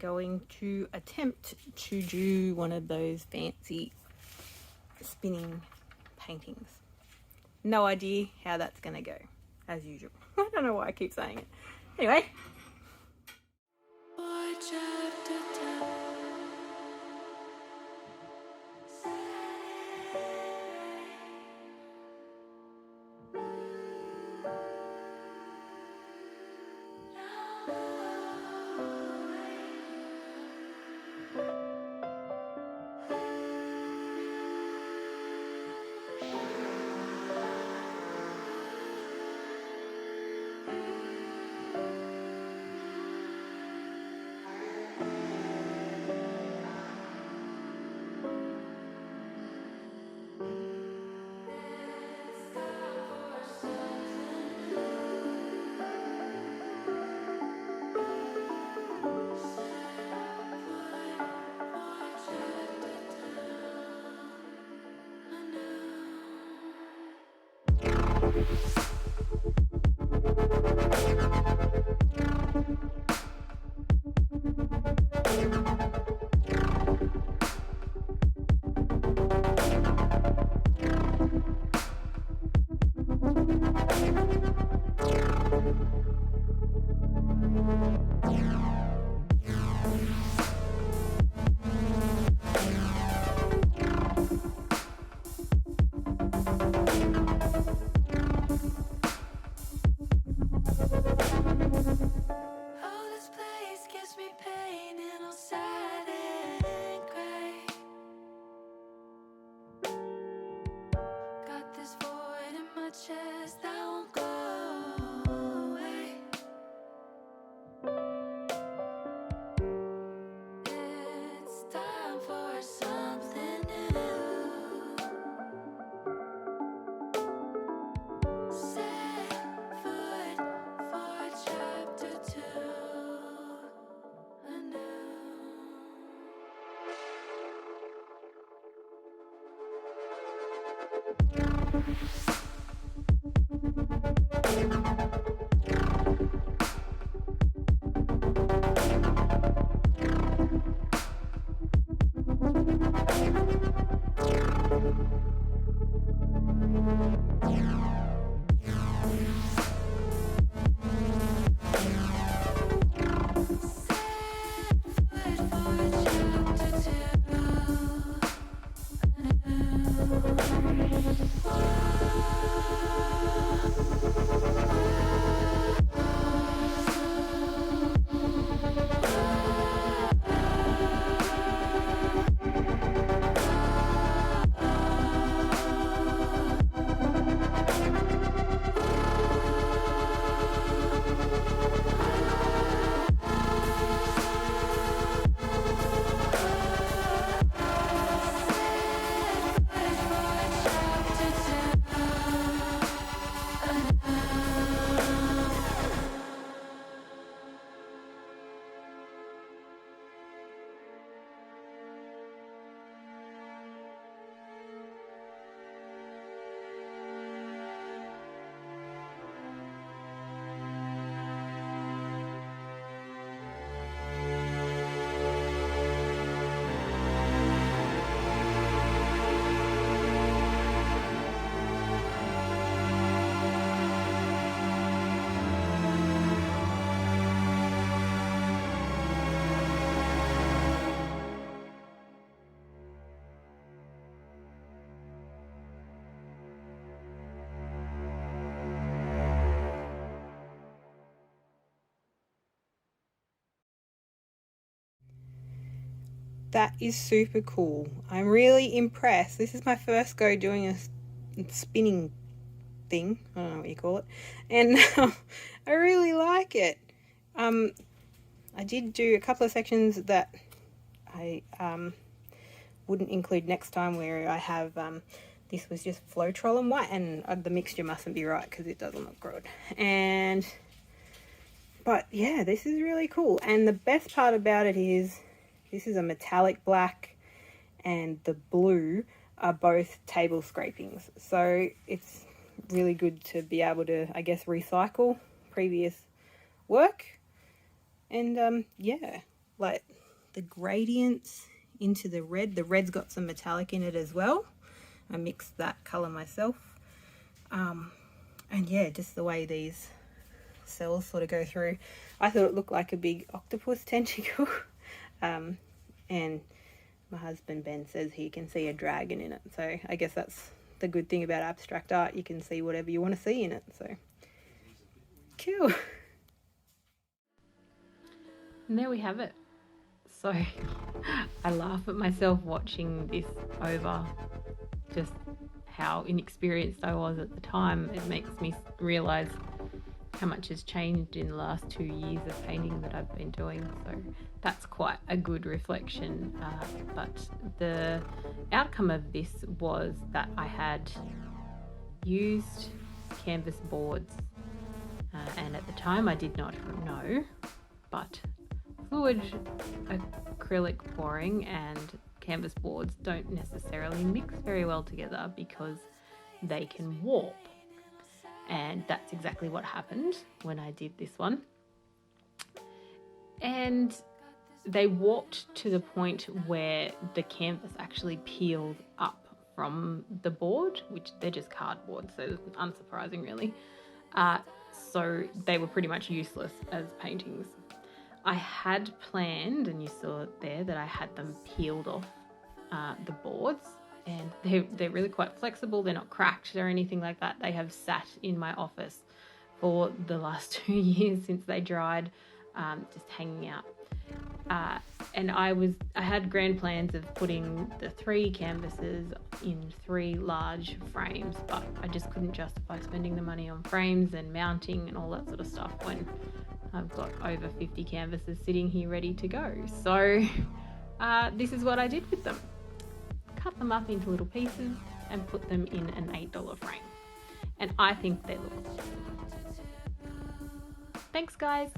going to attempt to do one of those fancy spinning paintings. No idea how that's going to go, as usual. I don't know why I keep saying it. Anyway. That is super cool. I'm really impressed. This is my first go doing a spinning thing. I don't know what you call it. And I really like it. I did do a couple of sections that I wouldn't include next time, where I have this was just Floetrol and white, and the mixture mustn't be right because it doesn't look good. But yeah, this is really cool. And the best part about it is this is a metallic black, and the blue are both table scrapings. So it's really good to be able to, I guess, recycle previous work. And yeah, like the gradients into the red. The red's got some metallic in it as well. I mixed that colour myself. And yeah, just the way these cells sort of go through. I thought it looked like a big octopus tentacle. And my husband Ben says he can see a dragon in it. So I guess that's the good thing about abstract art. You can see whatever you want to see in it. So cool. And there we have it. So I laugh at myself watching this over, just how inexperienced I was at the time. It makes me realise how much has changed in the last 2 years of painting that I've been doing. So that's quite a good reflection. But the outcome of this was that I had used canvas boards, and at the time I did not know, but fluid acrylic pouring and canvas boards don't necessarily mix very well together because they can warp. And that's exactly what happened when I did this one. And they warped to the point where the canvas actually peeled up from the board, which they're just cardboard, so unsurprising really. So they were pretty much useless as paintings. I had planned, and you saw it there, that I had them peeled off the boards, and they're really quite flexible. They're not cracked or anything like that. They have sat in my office for the last 2 years since they dried, just hanging out. And I had grand plans of putting the 3 canvases in 3 large frames, but I just couldn't justify spending the money on frames and mounting and all that sort of stuff when I've got over 50 canvases sitting here ready to go. So this is what I did with them. Cut them up into little pieces and put them in an $8 frame. And I think they look awesome. Thanks guys.